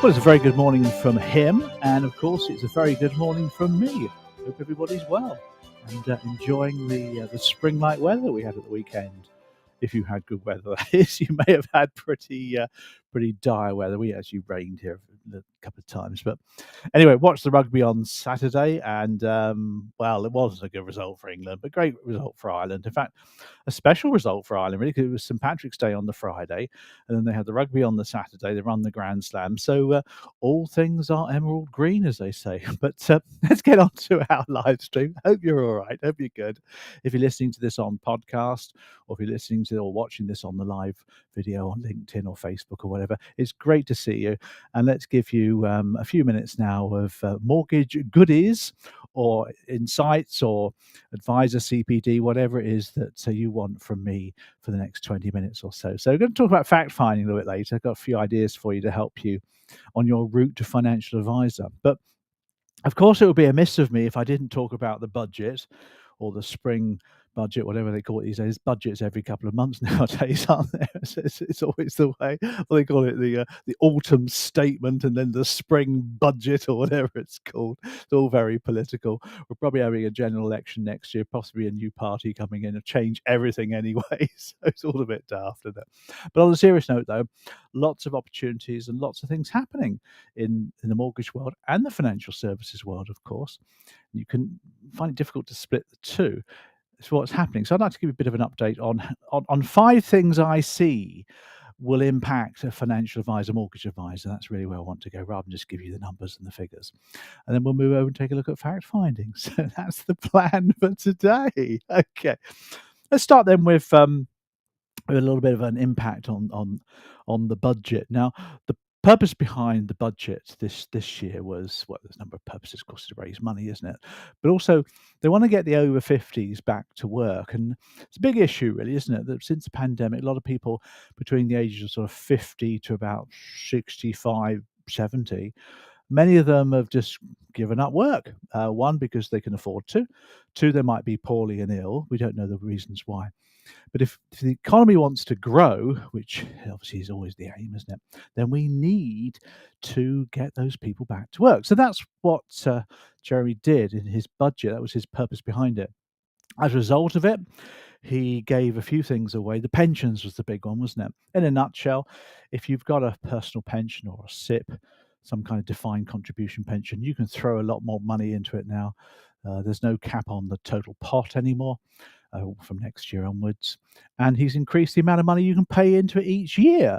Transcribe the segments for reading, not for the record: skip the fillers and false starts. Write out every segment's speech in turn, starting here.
Well, it's a very good morning from him, and of course, it's a very good morning from me. Hope everybody's well and enjoying the spring-like weather we had at the weekend. If you had good weather, that is, you may have had pretty dire weather. We actually rained here a couple of times, but anyway, watched the rugby on Saturday, and well, it wasn't a good result for England, but great result for Ireland. In fact, a special result for Ireland, really, because it was St Patrick's Day on the Friday, and then they had the rugby on the Saturday. They run the Grand Slam, so all things are emerald green, as they say. But let's get on to our live stream. Hope you're all right. Hope you're good. If you're listening to this on podcast, or if you're listening to or watching this on the live video on LinkedIn or Facebook or whatever, it's great to see you. And let's give you a few minutes now of mortgage goodies or insights or advisor CPD, whatever it is that you want from me for the next 20 minutes or so. So we're going to talk about fact finding a little bit later. I've got a few ideas for you to help you on your route to financial advisor. But of course, it would be amiss of me if I didn't talk about the budget or the spring budget, whatever they call it these days. Budgets every couple of months nowadays, aren't there? It's always the way. Well, they call it the autumn statement and then the spring budget or whatever it's called. It's all very political. We're probably having a general election next year, possibly a new party coming in and change everything anyway. So it's all a bit daft, isn't it? But on a serious note, though, lots of opportunities and lots of things happening in the mortgage world and the financial services world, of course. You can find it difficult to split the two. It's what's happening. So I'd like to give you a bit of an update on 5 things I see will impact a financial advisor, mortgage advisor. That's really where I want to go, rather than just give you the numbers and the figures. And then we'll move over and take a look at fact finding. So that's the plan for today. Okay. Let's start then with a little bit of an impact on the budget. Now, the purpose behind the budget this year was, well, there's a number of purposes, of course, to raise money, isn't it? But also they want to get the over 50s back to work, and it's a big issue, really, isn't it? That since the pandemic, a lot of people between the ages of sort of 50 to about 65, 70, many of them have just given up work. One, because they can afford to. Two, they might be poorly and ill. We don't know the reasons why. But if the economy wants to grow, which obviously is always the aim, isn't it? Then we need to get those people back to work. So that's what Jeremy did in his budget. That was his purpose behind it. As a result of it, he gave a few things away. The pensions was the big one, wasn't it? In a nutshell, if you've got a personal pension or a SIP, some kind of defined contribution pension, you can throw a lot more money into it now. There's no cap on the total pot anymore from next year onwards. And he's increased the amount of money you can pay into it each year.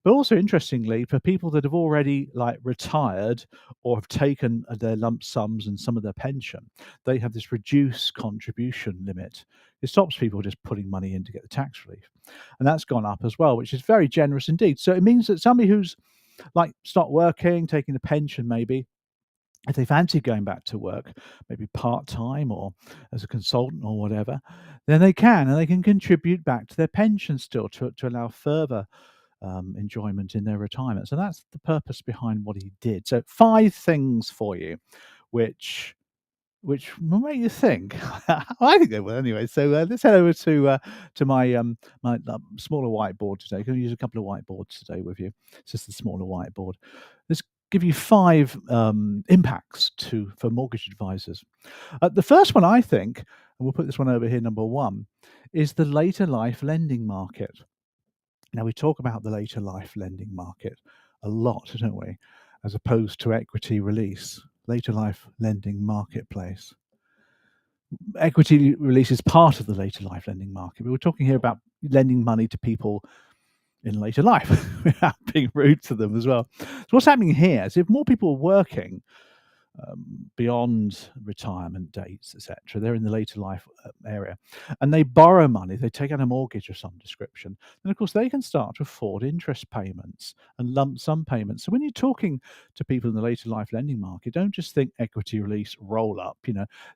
But also, interestingly, for people that have already retired or have taken their lump sums and some of their pension, they have this reduced contribution limit. It stops people just putting money in to get the tax relief. And that's gone up as well, which is very generous indeed. So it means that somebody who's stopped working, taking a pension maybe, if they fancy going back to work, maybe part-time or as a consultant or whatever, then they can, and they can contribute back to their pension still to allow further enjoyment in their retirement. So that's the purpose behind what he did. So 5 things for you, which will make you think. I think they will anyway. So let's head over to my smaller whiteboard today. I'm going to use a couple of whiteboards today with you. It's just the smaller whiteboard. Let's give you 5 impacts for mortgage advisors. The first one, I think, and we'll put this one over here, number 1, is the later life lending market. Now, we talk about the later life lending market a lot, don't we? As opposed to equity release. Later life lending marketplace. Equity release is part of the later life lending market, but we're talking here about lending money to people in later life without being rude to them as well. So what's happening here is if more people are working beyond retirement dates, etc., they're in the later life area, and they borrow money, they take out a mortgage of some description, then of course they can start to afford interest payments and lump sum payments. So when you're talking to people in the later life lending market, don't just think equity release, roll up,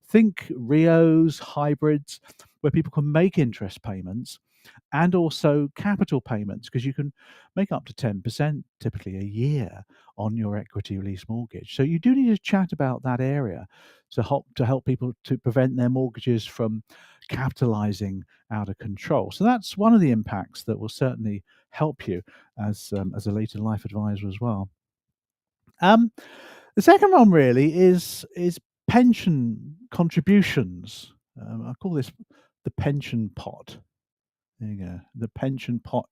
think RIOs, hybrids, where people can make interest payments and also capital payments, because you can make up to 10% typically a year on your equity release mortgage. So you do need to chat about that area to help people to prevent their mortgages from capitalizing out of control. So that's one of the impacts that will certainly help you as a later life advisor as well. Um, the second one really is pension contributions. I call this the pension pot. There you go, the pension pot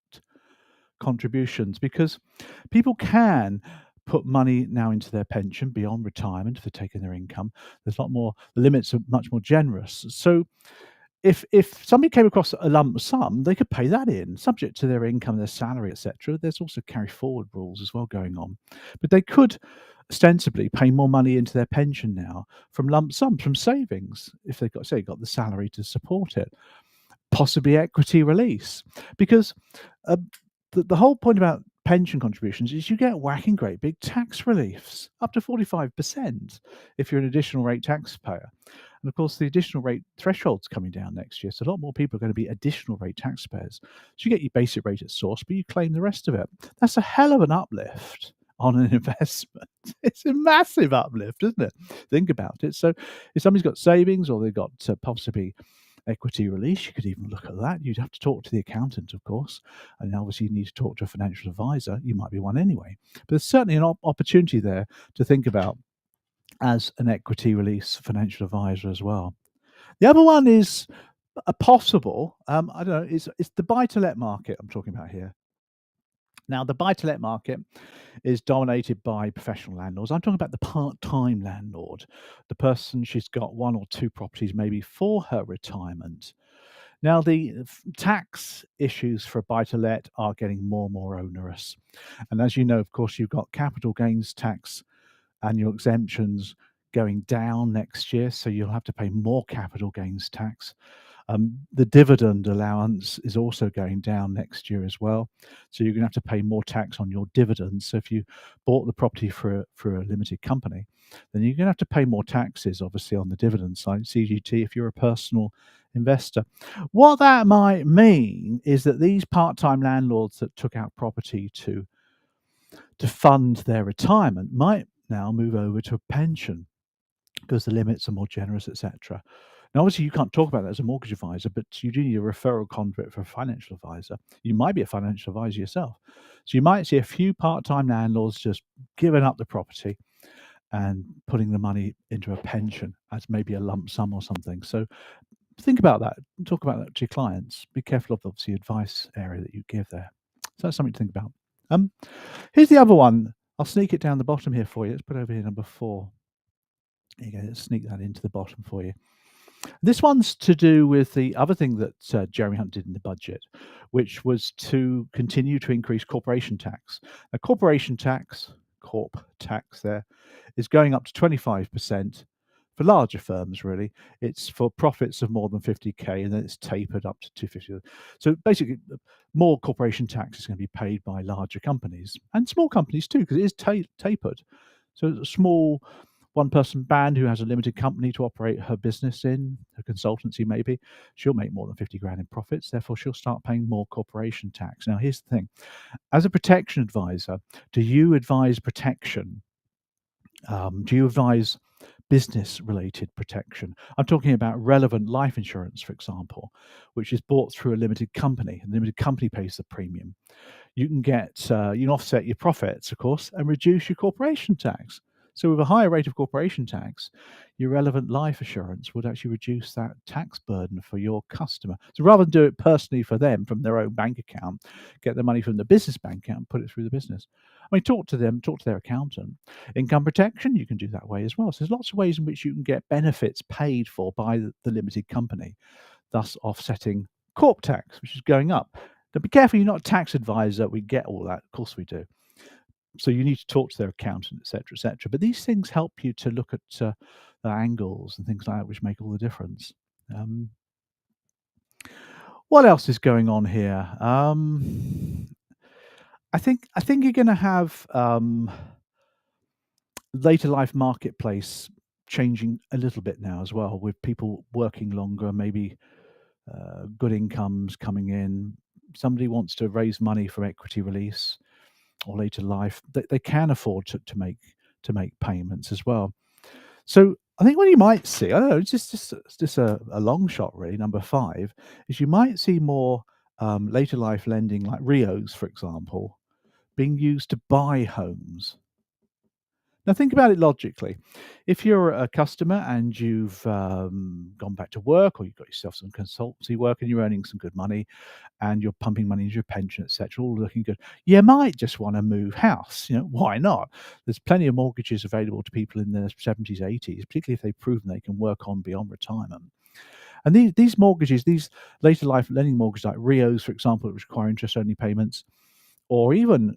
contributions, because people can put money now into their pension beyond retirement if they're taking their income. There's a lot more. The limits are much more generous. So if somebody came across a lump sum, they could pay that in, subject to their income, their salary, etc. There's also carry forward rules as well going on, but they could ostensibly pay more money into their pension now from lump sums, from savings, if they've got, say, got the salary to support it, possibly equity release, because uh, the whole point about pension contributions is you get whacking great big tax reliefs, up to 45% if you're an additional rate taxpayer. And of course, the additional rate threshold's coming down next year, so a lot more people are going to be additional rate taxpayers. So you get your basic rate at source, but you claim the rest of it. That's a hell of an uplift on an investment. It's a massive uplift, isn't it? Think about it. So if somebody's got savings or they've got possibly equity release, you could even look at that. You'd have to talk to the accountant, of course, and obviously you need to talk to a financial advisor. You might be one anyway, but there's certainly an opportunity there to think about as an equity release financial advisor as well. The other one is a possible, I don't know, it's the buy to let market I'm talking about here. Now, the buy to let market is dominated by professional landlords. I'm talking about the part time landlord, the person, she's got one or two properties maybe for her retirement. Now, the tax issues for buy to let are getting more and more onerous. And as you know, of course, you've got capital gains tax annual exemptions going down next year, so you'll have to pay more capital gains tax. The dividend allowance is also going down next year as well, so you're going to have to pay more tax on your dividends. So if you bought the property for a limited company, then you're going to have to pay more taxes, obviously, on the dividend side, CGT, if you're a personal investor. What that might mean is that these part-time landlords that took out property to fund their retirement might now move over to a pension because the limits are more generous, etc. Now, obviously, you can't talk about that as a mortgage advisor, but you do need a referral conduit for a financial advisor. You might be a financial advisor yourself. So you might see a few part-time landlords just giving up the property and putting the money into a pension as maybe a lump sum or something. So think about that. Talk about that to your clients. Be careful of obviously advice area that you give there. So that's something to think about. Um, Here's the other one. I'll sneak it down the bottom here for you. Let's put over here number 4. There you go. Let's sneak that into the bottom for you. This one's to do with the other thing that Jeremy Hunt did in the budget, which was to continue to increase corporation tax. Now, corporation tax, corp tax there, is going up to 25% for larger firms, really. It's for profits of more than 50K, and then it's tapered up to 250. So basically, more corporation tax is going to be paid by larger companies and small companies too, because it is tapered. So a small one-person band who has a limited company to operate her business in, her consultancy maybe, she'll make more than 50 grand in profits. Therefore, she'll start paying more corporation tax. Now, here's the thing. As a protection advisor, do you advise protection? Do you advise business-related protection? I'm talking about relevant life insurance, for example, which is bought through a limited company, and the limited company pays the premium. You can you can offset your profits, of course, and reduce your corporation tax. So with a higher rate of corporation tax, your relevant life assurance would actually reduce that tax burden for your customer. So rather than do it personally for them from their own bank account, get the money from the business bank account and put it through the business. I mean, talk to them, talk to their accountant. Income protection, you can do that way as well. So there's lots of ways in which you can get benefits paid for by the limited company, thus offsetting corp tax, which is going up. Now, be careful, you're not a tax advisor. We get all that. Of course we do. So you need to talk to their accountant, et cetera, et cetera. But these things help you to look at the angles and things like that, which make all the difference. Um, what else is going on here? I think you're going to have later life marketplace changing a little bit now as well, with people working longer, maybe good incomes coming in. Somebody wants to raise money for equity release or later life, they can afford to make payments as well. So I think what you might see, I don't know, it's just a long shot really. Number 5 is you might see more later life lending, like RIOs, for example, being used to buy homes. Now, think about it logically. If you're a customer and you've gone back to work, or you've got yourself some consultancy work and you're earning some good money, and you're pumping money into your pension, etc., all looking good, you might just want to move house. Why not? There's plenty of mortgages available to people in their 70s, 80s, particularly if they've proven they can work on beyond retirement. And these mortgages, these later life lending mortgages like RIOs, for example, which require interest-only payments, or even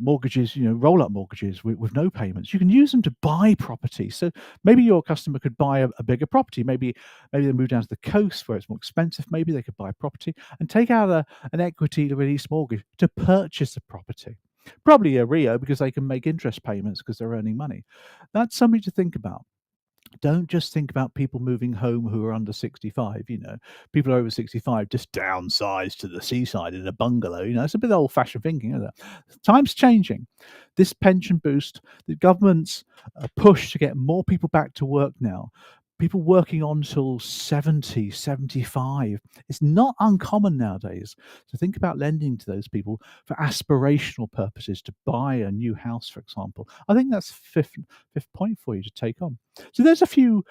mortgages, roll-up mortgages with no payments. You can use them to buy property. So maybe your customer could buy a bigger property. Maybe they move down to the coast where it's more expensive. Maybe they could buy property and take out an equity release mortgage to purchase a property. Probably a RIO, because they can make interest payments because they're earning money. That's something to think about. Don't just think about people moving home who are under 65. People over 65 just downsize to the seaside in a bungalow. It's a bit old-fashioned thinking, isn't it? Time's changing. This pension boost, the government's push to get more people back to work now, people working on till 70, 75, it's not uncommon nowadays. So think about lending to those people for aspirational purposes, to buy a new house, for example. I think that's fifth point for you to take on. So there's a few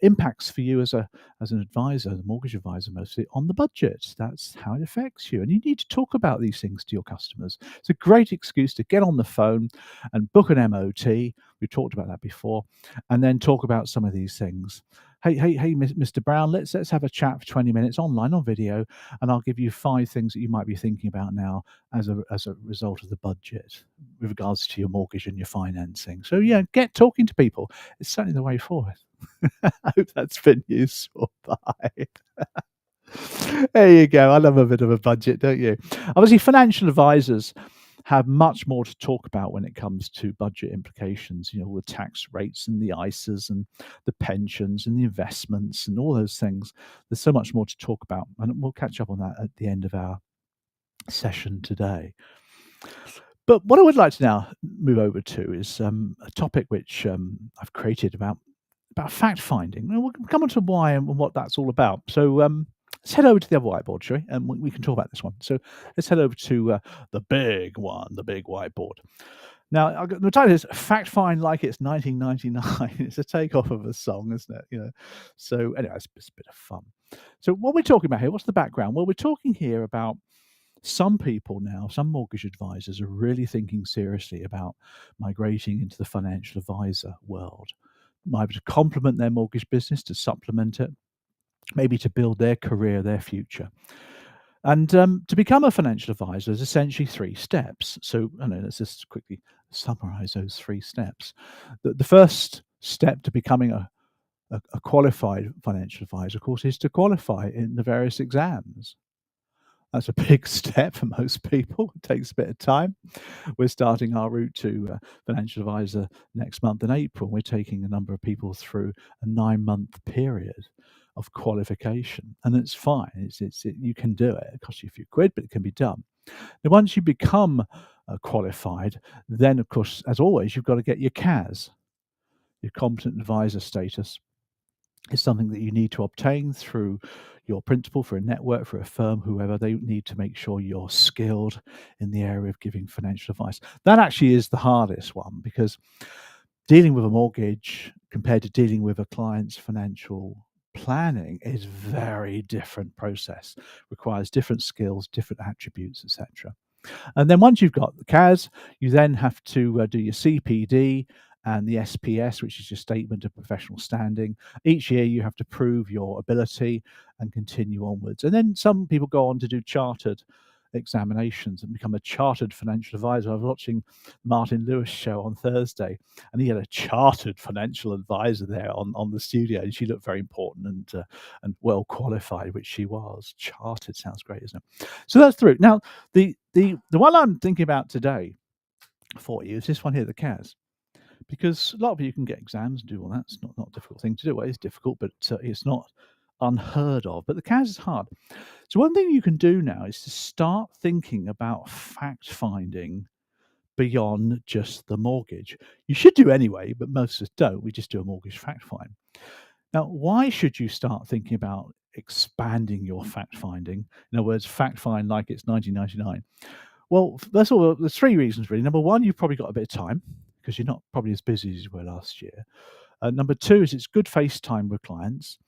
impacts for you as an advisor, a mortgage advisor mostly, on the budget. That's how it affects you. And you need to talk about these things to your customers. It's a great excuse to get on the phone and book an MOT. We talked about that before. And then talk about some of these things. Hey, Mr. Brown, let's have a chat for 20 minutes online on video, and I'll give you 5 things that you might be thinking about now as a result of the budget with regards to your mortgage and your financing. So yeah, get talking to people. It's certainly the way forward. I hope that's been useful. Bye. There you go. I love a bit of a budget, don't you? Obviously, financial advisors have much more to talk about when it comes to budget implications, all the tax rates and the ISAs and the pensions and the investments and all those things. There's so much more to talk about, and we'll catch up on that at the end of our session today. But what I would like to now move over to is a topic which I've created about fact finding. And we'll come on to why and what that's all about. So let's head over to the other whiteboard, shall we? And we can talk about this one. So let's head over to the big one, the big whiteboard. Now, the title is Fact Find Like It's 1999. It's a takeoff of a song, isn't it? So anyway, it's a bit of fun. So what we're talking about here, what's the background? Well, we're talking here about some people now, some mortgage advisors are really thinking seriously about migrating into the financial advisor world, either to complement their mortgage business, to supplement it, maybe to build their career, their future. And to become a financial advisor, there's essentially 3 steps. So let's just quickly summarize those 3 steps. The first step to becoming a qualified financial advisor, of course, is to qualify in the various exams. That's a big step for most people. It takes a bit of time. We're starting our route to financial advisor next month in April. We're taking a number of people through a 9-month period of qualification, and it's fine. You can do it. It costs you a few quid, but it can be done. Now, once you become qualified, then of course, as always, you've got to get your CAS, your competent advisor status. Is something that you need to obtain through your principal, for a network, for a firm, whoever. They need to make sure you're skilled in the area of giving financial advice. That actually is the hardest one, because dealing with a mortgage compared to dealing with a client's financial planning is very different process, requires different skills, different attributes, etc. And then once you've got the CAS, you then have to do your CPD and the SPS, which is your statement of professional standing. Each year you have to prove your ability and continue onwards. And then some people go on to do chartered examinations and become a chartered financial advisor. I was watching Martin Lewis show on Thursday, and he had a chartered financial advisor there on the studio, and she looked very important and well qualified, which she was. Chartered sounds great, isn't it? So that's through. Now, the one I'm thinking about today for you is this one here, the CAS. Because a lot of you can get exams and do all that. It's not a difficult thing to do. Well, it is difficult, but it's not unheard of. But the CAS is hard. So one thing you can do now is to start thinking about fact finding beyond just the mortgage. You should do anyway, but most of us don't. We just do a mortgage fact find. Now, why should you start thinking about expanding your fact finding? In other words, fact find like it's 1999. Well, first of all, there's 3 reasons really. Number one, you've probably got a bit of time, because you're not probably as busy as you were last year. Number two is it's good face time with clients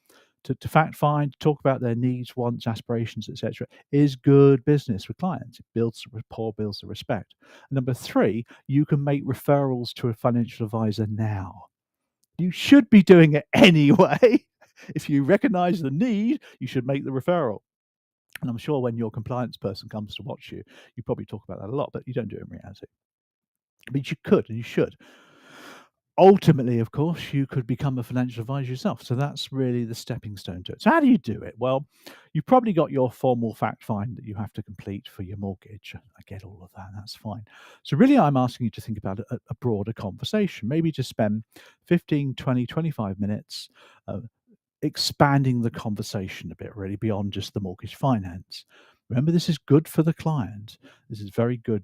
to fact find, talk about their needs, wants, aspirations, etc. is good business with clients. It builds rapport, builds the respect. And number three, you can make referrals to a financial advisor now. You should be doing it anyway. If you recognize the need, you should make the referral. And I'm sure when your compliance person comes to watch you, you probably talk about that a lot, but you don't do it in reality. But you could and you should. Ultimately, of course, you could become a financial advisor yourself. So that's really the stepping stone to it. So how do you do it? Well, you've probably got your formal fact find that you have to complete for your mortgage. I get all of that. That's fine. So really, I'm asking you to think about a broader conversation. Maybe just spend 15, 20, 25 minutes expanding the conversation a bit, really, beyond just the mortgage finance. Remember, this is good for the client. This is very good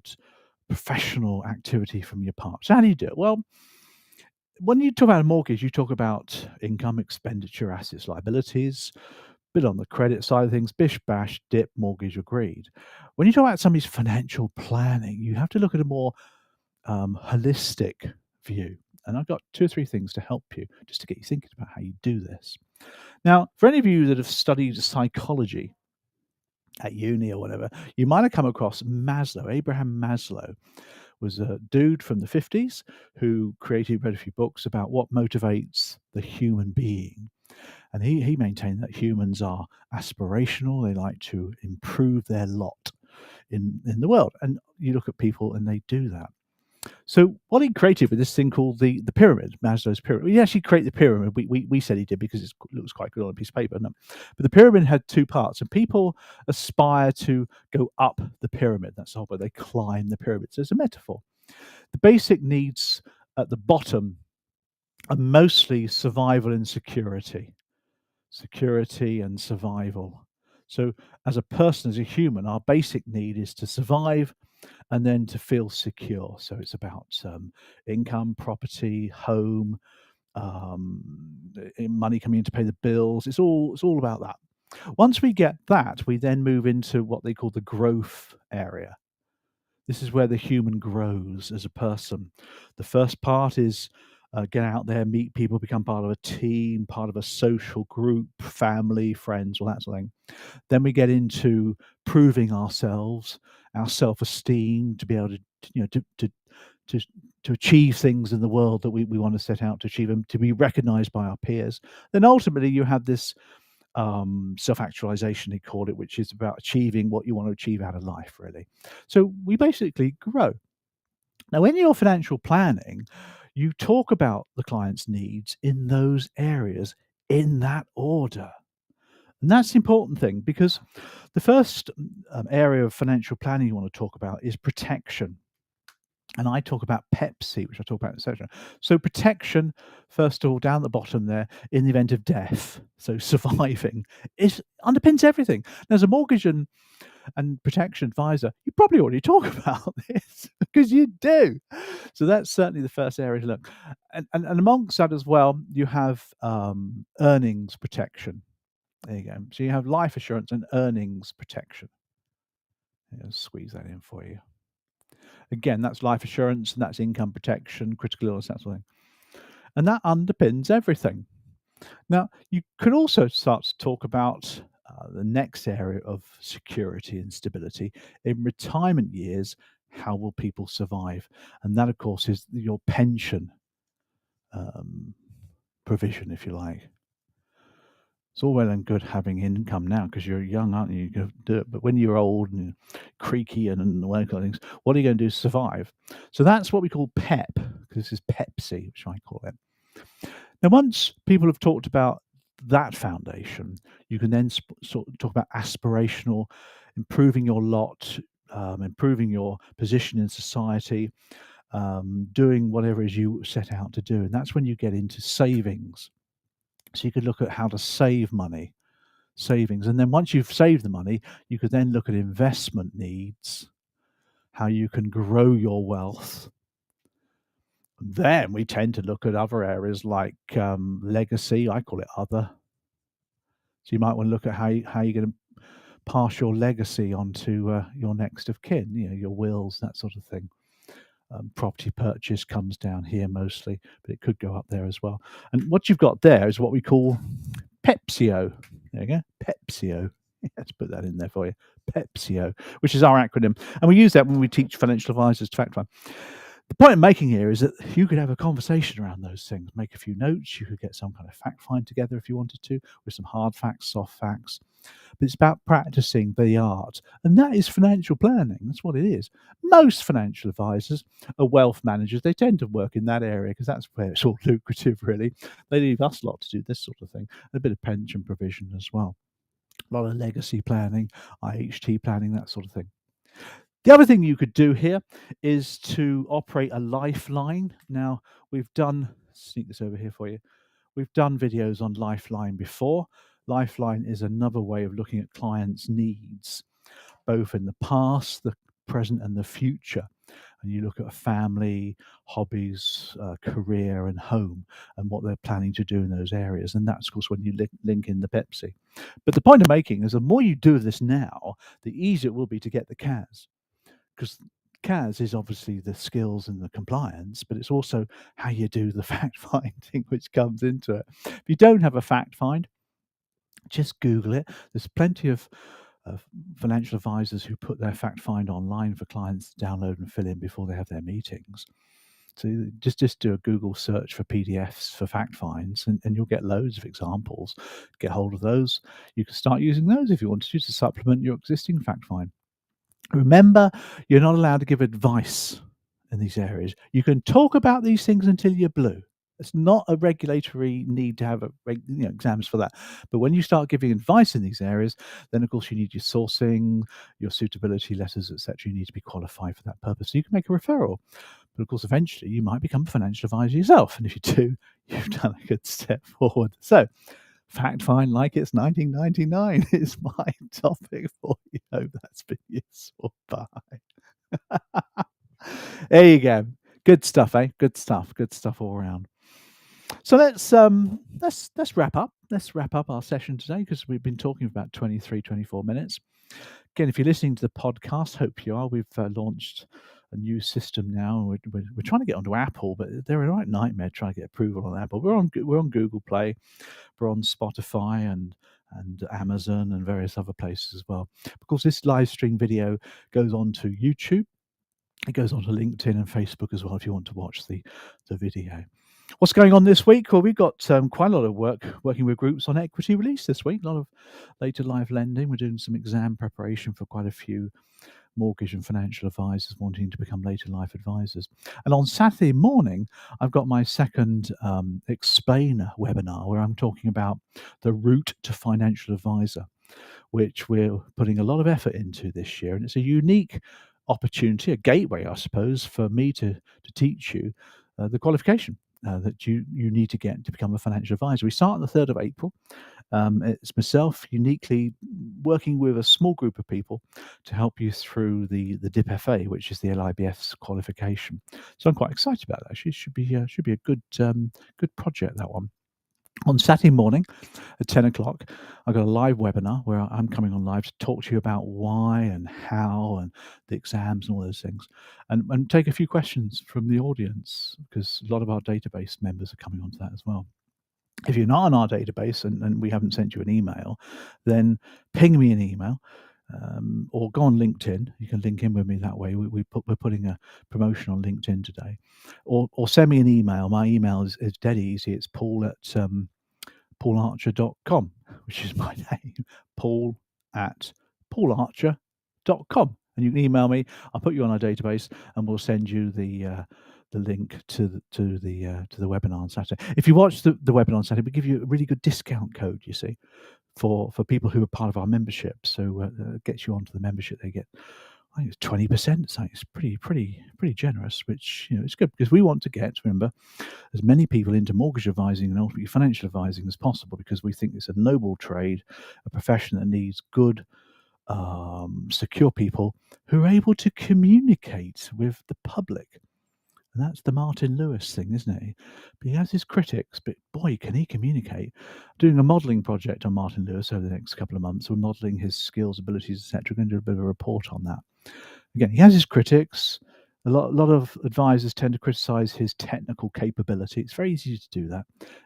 professional activity from your part. So how do you do it? Well, when you talk about a mortgage, you talk about income, expenditure, assets, liabilities, bit on the credit side of things, bish bash, dip, mortgage agreed. When you talk about somebody's financial planning, you have to look at a more holistic view. And I've got two or three things to help you just to get you thinking about how you do this. Now, for any of you that have studied psychology at uni or whatever, you might have come across Maslow. Abraham Maslow was a dude from the 50s who read a few books about what motivates the human being. And he maintained that humans are aspirational. They like to improve their lot in the world. And you look at people and they do that. So what he created with this thing called the pyramid, Maslow's pyramid. He actually created the pyramid. We said he did because it looks quite good on a piece of paper. No. But the pyramid had two parts, and people aspire to go up the pyramid. That's the whole point. They climb the pyramid. So it's a metaphor. The basic needs at the bottom are mostly survival and security. Security and survival. So as a person, as a human, our basic need is to survive and then to feel secure. So it's about income, property, home, money coming in to pay the bills. It's all about that. Once we get that, we then move into what they call the growth area. This is where the human grows as a person. The first part is get out there, meet people, become part of a team, part of a social group, family, friends, all that sort of thing. Then we get into proving ourselves, our self-esteem, to be able to, to achieve things in the world that we want to set out to achieve, and to be recognized by our peers. Then ultimately you have this self-actualization, he called it, which is about achieving what you want to achieve out of life, really. So we basically grow. Now, when you're financial planning, you talk about the client's needs in those areas in that order. And that's the important thing, because the first area of financial planning you want to talk about is protection. And I talk about Pepsi, which I talk about, etc. So protection, first of all, down the bottom there, in the event of death. So surviving, it underpins everything. Now, as a mortgage and protection advisor, you probably already talk about this because you do. So that's certainly the first area to look. And amongst that as well, you have earnings protection. There you go. So you have life assurance and earnings protection. I'll squeeze that in for you. Again, that's life assurance and that's income protection, critical illness, that sort of thing. And that underpins everything. Now, you could also start to talk about the next area of security and stability. In retirement years, how will people survive? And that, of course, is your pension provision, if you like. It's all well and good having income now because you're young, aren't you? You can do it. But when you're old and creaky and all that kind of things, what are you going to do to survive? So that's what we call PEP, because this is Pepsi, which I call it. Now, once people have talked about that foundation, you can then sort of talk about aspirational, improving your lot, improving your position in society, doing whatever it is you set out to do. And that's when you get into savings. So you could look at how to save money, savings. And then once you've saved the money, you could then look at investment needs, how you can grow your wealth. Then we tend to look at other areas like legacy. I call it other. So you might want to look at how you're going to pass your legacy on to your next of kin, your wills, that sort of thing. property purchase comes down here mostly, but it could go up there as well. And what you've got there is what we call PEPSIO. There you go, PEPSIO. Let's put that in there for you. PEPSIO, which is our acronym. And we use that when we teach financial advisors to fact find. The point I'm making here is that you could have a conversation around those things, make a few notes. You could get some kind of fact find together if you wanted to, with some hard facts, soft facts. But it's about practicing the art. And that is financial planning. That's what it is. Most financial advisors are wealth managers. They tend to work in that area because that's where it's all lucrative, really. They leave us a lot to do this sort of thing, a bit of pension provision as well. A lot of legacy planning, IHT planning, that sort of thing. The other thing you could do here is to operate a lifeline. Now, we've done, sneak this over here for you. We've done videos on Lifeline before. Lifeline is another way of looking at clients' needs, both in the past, the present, and the future. And you look at a family, hobbies, career, and home, and what they're planning to do in those areas. And that's, of course, when you link in the Pepsi. But the point I'm making is the more you do this now, the easier it will be to get the CAS. Because CAS is obviously the skills and the compliance, but it's also how you do the fact finding, which comes into it. If you don't have a fact find, just Google it. There's plenty of financial advisors who put their fact find online for clients to download and fill in before they have their meetings. So just do a Google search for PDFs for fact finds, and you'll get loads of examples. Get hold of those. You can start using those if you want to supplement your existing fact find. Remember, you're not allowed to give advice in these areas. You can talk about these things until you're blue. It's not a regulatory need to have exams for that. But when you start giving advice in these areas, then of course you need your sourcing, your suitability letters, etc. You need to be qualified for that purpose. So you can make a referral. But of course, eventually you might become a financial advisor yourself. And if you do, you've done a good step forward. So fact find like it's 1999 is my topic for you. Hope that's been useful. Bye. There you go. Good stuff, eh? Good stuff all around. So let's wrap up. Let's wrap up our session today because we've been talking for about 24 minutes. Again, if you're listening to the podcast, hope you are. We've launched a new system now. We're trying to get onto Apple, but they're a right nightmare trying to get approval on Apple. We're on Google Play, we're on Spotify and Amazon and various other places as well. Of course, this live stream video goes on to YouTube. It goes on to LinkedIn and Facebook as well if you want to watch the video. What's going on this week? Well, we've got quite a lot of work working with groups on equity release this week. A lot of later life lending. We're doing some exam preparation for quite a few mortgage and financial advisors wanting to become later life advisors. And on Saturday morning, I've got my second explainer webinar where I'm talking about the route to financial advisor, which we're putting a lot of effort into this year. And it's a unique opportunity, a gateway, I suppose, for me to teach you the qualification that you need to get to become a financial advisor. We start on the 3rd of April. It's myself uniquely working with a small group of people to help you through the DIP-FA, which is the LIBF's qualification. So I'm quite excited about that. Actually, it should be a good project, that one. On Saturday morning at 10 o'clock, I've got a live webinar where I'm coming on live to talk to you about why and how and the exams and all those things, and take a few questions from the audience because a lot of our database members are coming onto that as well. If you're not on our database and we haven't sent you an email, then ping me an email or go on LinkedIn. You can link in with me that way. We're putting a promotion on LinkedIn today, or send me an email. My email is dead easy. It's paul@paularcher.com, which is my name, paul@paularcher.com. And you can email me. I'll put you on our database, and we'll send you the link to the webinar on Saturday. If you watch the webinar on Saturday, we give you a really good discount code. You see, for people who are part of our membership. So it gets you onto the membership. They get, I think it's 20%. So it's pretty generous, which it's good because we want to get, remember, as many people into mortgage advising and ultimately financial advising as possible because we think it's a noble trade, a profession that needs good, secure people who are able to communicate with the public. And that's the Martin Lewis thing, isn't it? But he has his critics, but boy, can he communicate. Doing a modelling project on Martin Lewis over the next couple of months. We're modelling his skills, abilities, etc. We're going to do a bit of a report on that. Again, he has his critics, A lot of advisors tend to criticize his technical capability. It's very easy to do that.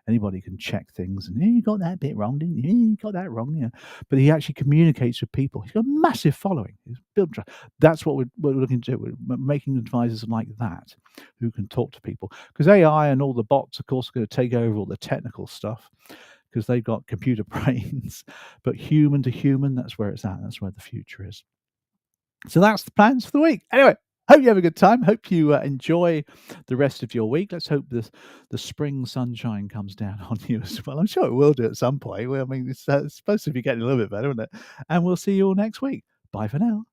Anybody can check things and, you got that bit wrong, didn't you? You got that wrong, yeah. But he actually communicates with people. He's got a massive following. He's built trust. That's what we're looking to do. We're making advisors like that who can talk to people. Because AI and all the bots, of course, are going to take over all the technical stuff because they've got computer brains. But human to human, that's where it's at. That's where the future is. So that's the plans for the week. Anyway, hope you have a good time. Hope you enjoy the rest of your week. Let's hope the spring sunshine comes down on you as well. I'm sure it will do at some point. Well, I mean, it's supposed to be getting a little bit better, isn't it? And we'll see you all next week. Bye for now.